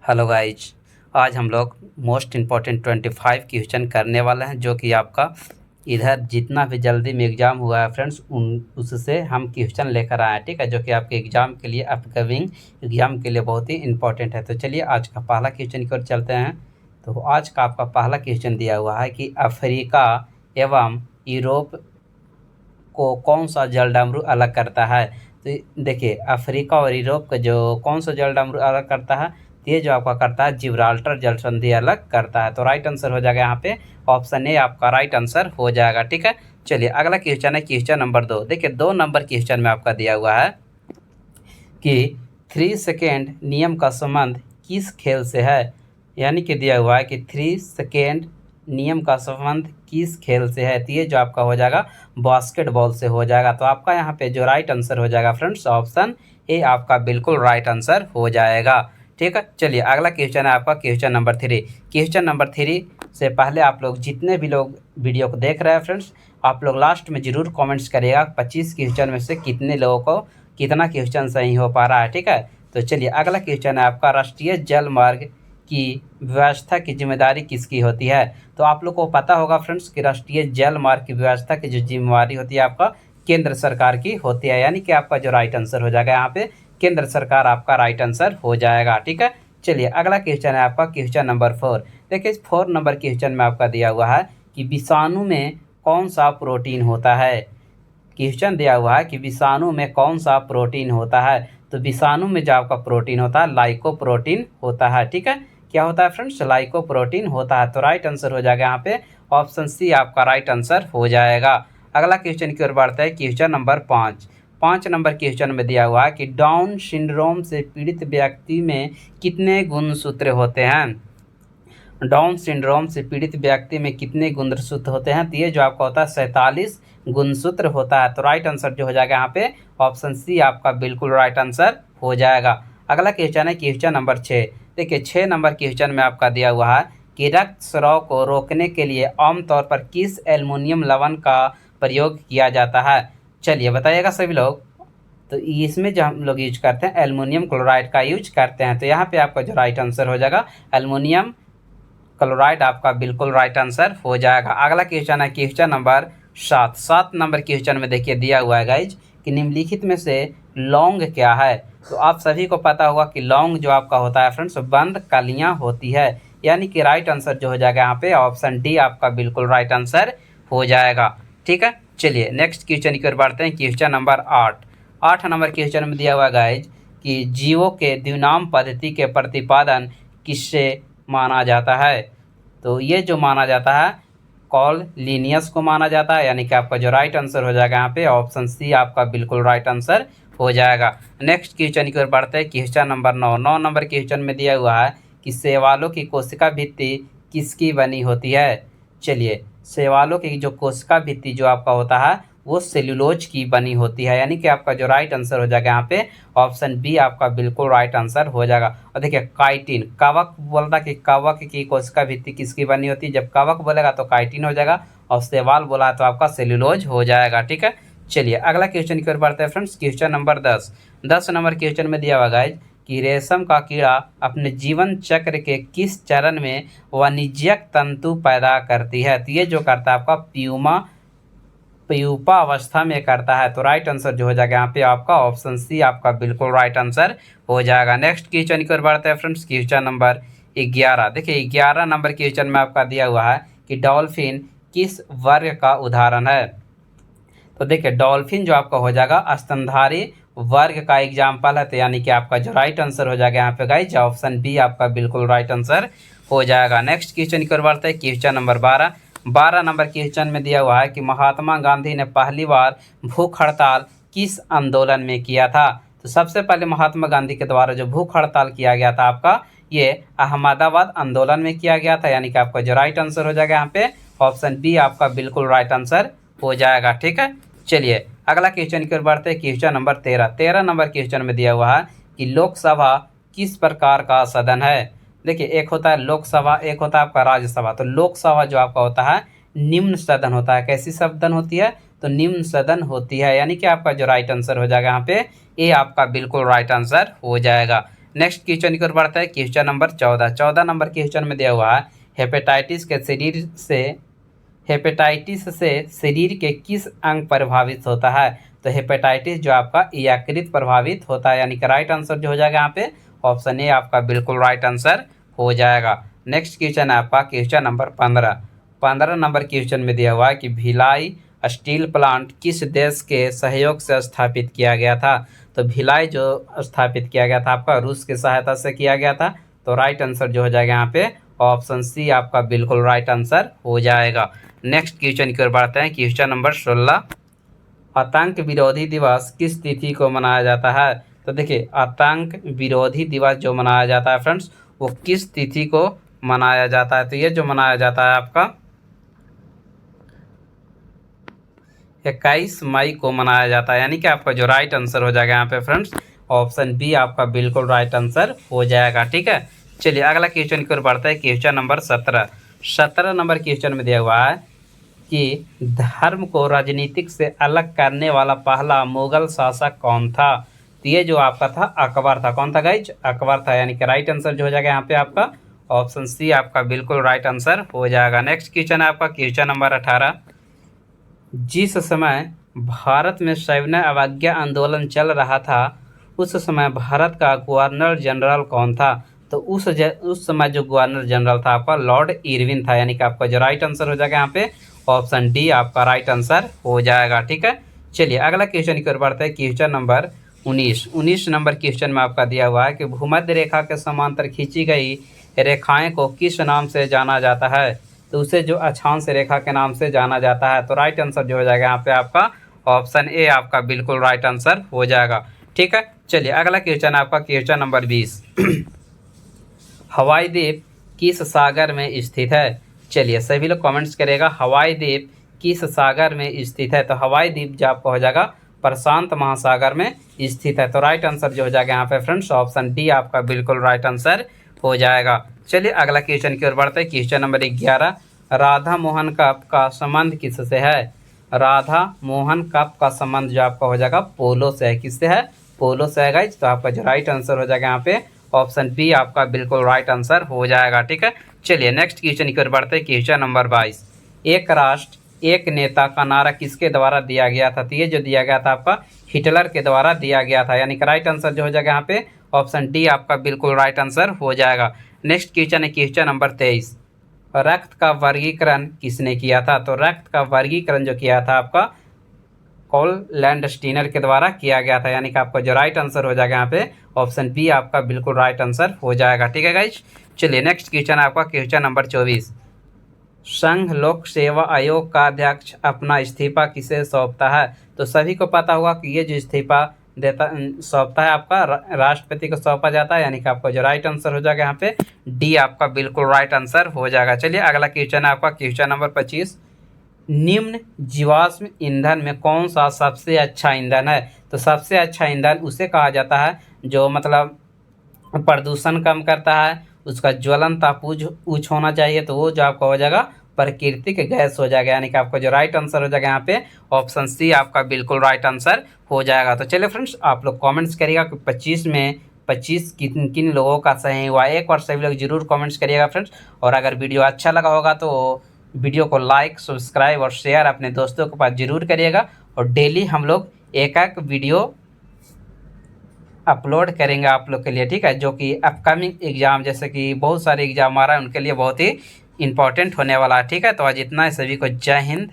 Hello guys. आज हम लोग मोस्ट इम्पॉर्टेंट 25 क्वेश्चन करने वाले हैं, जो कि आपका इधर जितना भी जल्दी में एग्ज़ाम हुआ है फ्रेंड्स उन उससे हम क्वेश्चन लेकर आए हैं। ठीक है, जो कि आपके एग्ज़ाम के लिए, अपकमिंग एग्ज़ाम के लिए बहुत ही इंपॉर्टेंट है। तो चलिए आज का पहला क्वेश्चन की ओर चलते हैं। तो आज का आपका पहला क्वेश्चन दिया हुआ है कि अफ्रीका एवं यूरोप को कौन सा जल डामरू अलग करता है। तो देखिए, अफ्रीका और यूरोप का जो कौन सा जल डामरू अलग करता है, तो ये जो आपका करता है जिब्राल्टर जल संधि अलग करता है। तो राइट आंसर हो जाएगा यहाँ पे ऑप्शन ए आपका राइट आंसर हो जाएगा। ठीक है, चलिए अगला क्वेश्चन है क्वेश्चन नंबर 2। देखिए 2 नंबर क्वेश्चन में आपका दिया हुआ है कि 3 सेकेंड नियम का संबंध किस खेल से है। यानी कि दिया हुआ है कि 3 सेकेंड नियम का संबंध किस खेल से है। तो ये जो आपका हो जाएगा बास्केटबॉल से हो जाएगा। तो आपका यहाँ पे जो राइट आंसर हो जाएगा फ्रेंड्स ऑप्शन ए आपका बिल्कुल राइट आंसर हो जाएगा। ठीक है, चलिए अगला क्वेश्चन है आपका क्वेश्चन नंबर 3। क्वेश्चन नंबर 3 से पहले आप लोग जितने भी लोग वीडियो को देख रहे हैं फ्रेंड्स, आप लोग लास्ट में ज़रूर कमेंट्स करिएगा 25 क्वेश्चन में से कितने लोगों को कितना क्वेश्चन सही हो पा रहा है। ठीक है, तो चलिए अगला क्वेश्चन है आपका राष्ट्रीय जल मार्ग की व्यवस्था की जिम्मेदारी किसकी होती है। तो आप लोग को पता होगा फ्रेंड्स कि राष्ट्रीय जल मार्ग की व्यवस्था की जो जिम्मेवारी होती है आपका केंद्र सरकार की होती है। यानी कि आपका जो राइट आंसर हो जाएगा यहाँ पे केंद्र सरकार आपका राइट आंसर हो जाएगा। ठीक है, चलिए अगला क्वेश्चन है आपका क्वेश्चन नंबर 4। देखिए 4 नंबर क्वेश्चन में आपका दिया हुआ है कि विषाणु में कौन सा प्रोटीन होता है। क्वेश्चन दिया हुआ है कि विषाणु में कौन सा प्रोटीन होता है। तो विषाणु में जो आपका प्रोटीन होता है लाइकोप्रोटीन होता है। ठीक है, क्या होता है फ्रेंड्स, लाइकोप्रोटीन होता है। तो राइट आंसर हो जाएगा यहाँ पे ऑप्शन सी आपका राइट आंसर हो जाएगा। अगला क्वेश्चन की ओर बढ़ते हैं क्वेश्चन नंबर 5 नंबर क्वेश्चन में दिया हुआ है कि डाउन सिंड्रोम से पीड़ित व्यक्ति में कितने गुणसूत्र होते हैं। डाउन सिंड्रोम से पीड़ित व्यक्ति में कितने गुणसूत्र होते हैं। तो ये जो आपका होता है 47 गुणसूत्र होता है। तो राइट आंसर जो हो जाएगा यहाँ पे ऑप्शन सी आपका बिल्कुल राइट आंसर हो जाएगा। अगला क्वेश्चन है क्वेश्चन नंबर 6। देखिए 6 नंबर क्वेश्चन में आपका दिया हुआ है कि रक्त स्राव को रोकने के लिए आमतौर पर किस एल्युमिनियम लवण का प्रयोग किया जाता है। चलिए बताइएगा सभी लोग। तो इसमें जो हम लोग यूज करते हैं एल्युमिनियम क्लोराइड का यूज करते हैं। तो यहाँ पे आपका जो राइट आंसर हो जाएगा एल्युमिनियम क्लोराइड आपका बिल्कुल राइट आंसर हो जाएगा। अगला क्वेश्चन है क्वेश्चन नंबर 7 नंबर क्वेश्चन में देखिए दिया हुआ है गाइज कि निम्नलिखित में से लौंग क्या है। तो आप सभी को पता होगा कि लौंग जो आपका होता है फ्रेंड्स बंद कलियां होती है। यानी कि राइट आंसर जो हो जाएगा यहाँ पे ऑप्शन डी आपका बिल्कुल राइट आंसर हो जाएगा। ठीक है, चलिए नेक्स्ट क्वेश्चन की ओर बढ़ते हैं क्वेश्चन नंबर 8 नंबर क्वेश्चन में दिया हुआ है गाइज कि जीवों के द्विनाम पद्धति के प्रतिपादन किससे माना जाता है। तो ये जो माना जाता है कॉल लीनियस को माना जाता है। यानी कि आपका जो राइट आंसर हो जाएगा यहाँ पे ऑप्शन सी आपका बिल्कुल राइट आंसर हो जाएगा। नेक्स्ट क्वेश्चन की ओर बढ़ते हैं क्वेश्चन नंबर 9 नंबर क्वेश्चन में दिया हुआ है कि शैवालों की कोशिका भित्ति किसकी बनी होती है। चलिए शैवालों की जो कोशिका भित्ति जो आपका होता है वो सेल्यूलोज की बनी होती है। यानी कि आपका जो राइट आंसर हो जाएगा यहाँ पे ऑप्शन बी आपका बिल्कुल राइट आंसर हो जाएगा। और देखिए काइटिन, कवक बोलता कि कवक की कोशिका भित्ति किसकी बनी होती है। जब कवक बोलेगा तो काइटिन हो जाएगा और शैवाल बोला तो आपका सेल्यूलोज हो जाएगा। ठीक है, चलिए अगला क्वेश्चन की ओर बढ़ते हैं friends question number 10 number question में दिया हुआ गाइज कि रेशम का कीड़ा अपने जीवन चक्र के किस चरण में वाणिज्यिक तंतु पैदा करती है। तो ये जो करता है आपका प्यूपा अवस्था में करता है। तो राइट आंसर जो हो जाएगा यहाँ पे आपका ऑप्शन सी आपका बिल्कुल राइट आंसर हो जाएगा। नेक्स्ट क्वेश्चन की ओर बढ़ते हैं फ्रेंड्स क्वेश्चन नंबर 11। देखिए 11 नंबर क्वेश्चन में आपका दिया हुआ है कि डॉल्फिन किस वर्ग का उदाहरण है। तो देखिए डॉल्फिन जो आपका हो जाएगा स्तनधारी वर्ग का एग्जाम्पल है। तो यानी कि आपका जो राइट आंसर हो जाएगा यहाँ पे गाइज ऑप्शन बी आपका बिल्कुल राइट आंसर हो जाएगा। नेक्स्ट क्वेश्चन की ओर बढ़ते हैं क्वेश्चन नंबर 12 नंबर क्वेश्चन में दिया हुआ है कि महात्मा गांधी ने पहली बार भूख हड़ताल किस आंदोलन में किया था। तो सबसे पहले महात्मा गांधी के द्वारा जो भूख हड़ताल किया गया था आपका ये अहमदाबाद आंदोलन में किया गया था। यानी कि आपका जो राइट आंसर हो जाएगा यहाँ पे ऑप्शन बी आपका बिल्कुल राइट आंसर हो जाएगा। ठीक है, चलिए अगला क्वेश्चन की ओर बढ़ते हैं क्वेश्चन नंबर 13 नंबर क्वेश्चन में दिया हुआ है कि लोकसभा किस प्रकार का सदन है। देखिए एक होता है लोकसभा, एक होता है आपका राज्यसभा। तो लोकसभा जो आपका होता है निम्न सदन होता है। कैसी सदन होती है, तो निम्न सदन होती है। यानी कि आपका जो राइट आंसर हो जाएगा यहाँ पे ए आपका बिल्कुल राइट आंसर हो जाएगा। नेक्स्ट क्वेश्चन की ओर बढ़ता है। क्वेश्चन नंबर 14 नंबर क्वेश्चन में दिया हुआ है हेपेटाइटिस से शरीर के किस अंग प्रभावित होता है। तो हेपेटाइटिस जो आपका यकृत प्रभावित होता है, यानी कि राइट आंसर जो हो जाएगा यहाँ पे ऑप्शन ए आपका बिल्कुल राइट आंसर हो जाएगा। नेक्स्ट क्वेश्चन है आपका क्वेश्चन नंबर 15 नंबर क्वेश्चन में दिया हुआ है कि भिलाई स्टील प्लांट किस देश के सहयोग से स्थापित किया गया था। तो भिलाई जो स्थापित किया गया था आपका रूस की सहायता से किया गया था। तो राइट आंसर जो हो जाएगा यहाँ पे ऑप्शन सी आपका बिल्कुल राइट आंसर हो जाएगा। नेक्स्ट क्वेश्चन की ओर बढ़ते हैं। क्वेश्चन नंबर 16, आतंक विरोधी दिवस किस तिथि को मनाया जाता है। तो देखिए आतंक विरोधी दिवस जो मनाया जाता है फ्रेंड्स वो किस तिथि को मनाया जाता है। तो ये जो मनाया जाता है आपका 21 मई को मनाया जाता है, यानी कि आपका जो राइट आंसर हो जाएगा यहाँ पे फ्रेंड्स ऑप्शन बी आपका बिल्कुल राइट आंसर हो जाएगा। ठीक है, चलिए अगला क्वेश्चन की ओर बढ़ता है। क्वेश्चन नंबर 17 नंबर क्वेश्चन में दिया हुआ है कि धर्म को राजनीतिक से अलग करने वाला पहला मुगल शासक कौन था। तो ये जो आपका था अकबर था। कौन था गाइज? अकबर था, यानी कि राइट आंसर जो हो जाएगा यहाँ पे आपका ऑप्शन सी आपका बिल्कुल राइट आंसर हो जाएगा। नेक्स्ट क्वेश्चन है आपका क्वेश्चन नंबर 18, जिस समय भारत में सविनय अवज्ञा आंदोलन चल रहा था उस समय भारत का गवर्नर जनरल कौन था। तो उस समय जो गवर्नर जनरल था आपका लॉर्ड इरविन था, यानी कि आपका जो राइट आंसर हो जाएगा यहाँ पे ऑप्शन डी आपका राइट आंसर हो जाएगा। ठीक है, चलिए अगला क्वेश्चन की ओर बढ़ते हैं। क्वेश्चन नंबर 19 नंबर क्वेश्चन में आपका दिया हुआ है कि भूमध्य रेखा के समांतर खींची गई रेखाएं को किस नाम से जाना जाता है। तो उसे जो अक्षांश रेखा के नाम से जाना जाता है। तो राइट आंसर जो हो जाएगा यहाँ पे आपका ऑप्शन ए आपका बिल्कुल राइट आंसर हो जाएगा। ठीक है, चलिए अगला क्वेश्चन आपका क्वेश्चन नंबर 20, हवाई द्वीप किस सागर में स्थित है। चलिए सभी लोग कमेंट्स करेगा हवाई द्वीप किस सागर में स्थित है। तो हवाई द्वीप जो आपका हो जाएगा प्रशांत महासागर में स्थित है। तो राइट आंसर जो हो जाएगा यहाँ पे फ्रेंड्स ऑप्शन डी आपका बिल्कुल राइट आंसर हो जाएगा। चलिए अगला क्वेश्चन की ओर बढ़ते हैं। Question number 11, Radha Mohan cup का संबंध किससे है। राधा मोहन कप का संबंध जो आपका हो जाएगा पोलो से है। किससे है? पोलो से है गाइज। तो आपका जो राइट आंसर हो जाएगा यहाँ पे ऑप्शन बी आपका बिल्कुल राइट आंसर हो जाएगा। ठीक है, चलिए नेक्स्ट क्वेश्चन की ओर बढ़ते हैं। क्वेश्चन नंबर 22, एक राष्ट्र एक नेता का नारा किसके द्वारा दिया गया था। तो ये जो दिया गया था आपका हिटलर के द्वारा दिया गया था, यानी कि राइट आंसर जो हो जाएगा यहाँ पे ऑप्शन डी आपका बिल्कुल राइट आंसर हो जाएगा। नेक्स्ट क्वेश्चन है क्वेश्चन नंबर 23, रक्त का वर्गीकरण किसने किया था। तो रक्त का वर्गीकरण जो किया था आपका कॉल लैंडस्टीनर के द्वारा किया गया था, यानी कि आपका जो राइट आंसर हो जाएगा यहाँ पे ऑप्शन बी आपका बिल्कुल राइट आंसर हो जाएगा। ठीक है गाइज, चलिए नेक्स्ट क्वेश्चन आपका क्वेश्चन नंबर 24, संघ लोक सेवा आयोग का अध्यक्ष अपना इस्तीफा किसे सौंपता है। तो सभी को पता होगा कि ये जो इस्तीफा सौंपता है आपका राष्ट्रपति को सौंपा जाता है, यानी कि आपका जो राइट आंसर हो जाएगा यहाँ पे डी आपका बिल्कुल राइट आंसर हो जाएगा। चलिए अगला क्वेश्चन है आपका क्वेश्चन नंबर 25, निम्न जीवाश्म ईंधन में कौन सा सबसे अच्छा ईंधन है। तो सबसे अच्छा ईंधन उसे कहा जाता है जो मतलब प्रदूषण कम करता है, उसका ज्वलन ताप उच्च होना चाहिए। तो वो जो आपका हो जाएगा प्राकृतिक गैस हो जाएगा, यानी कि आपका जो राइट आंसर हो जाएगा यहाँ पे ऑप्शन सी आपका बिल्कुल राइट आंसर हो जाएगा। तो चलिए फ्रेंड्स आप लोग कमेंट्स करिएगा कि 25 में 25 किन किन लोगों का सही हुआ। एक बार सभी लोग जरूर कमेंट्स करिएगा फ्रेंड्स। और अगर वीडियो अच्छा लगा होगा तो वीडियो को लाइक सब्सक्राइब और शेयर अपने दोस्तों के पास जरूर करिएगा। और डेली हम लोग एक एक वीडियो अपलोड करेंगे आप लोग के लिए, ठीक है, जो कि अपकमिंग एग्ज़ाम जैसे कि बहुत सारे एग्ज़ाम आ रहा है उनके लिए बहुत ही इंपॉर्टेंट होने वाला है। ठीक है, तो आज इतना है, सभी को जय हिंद।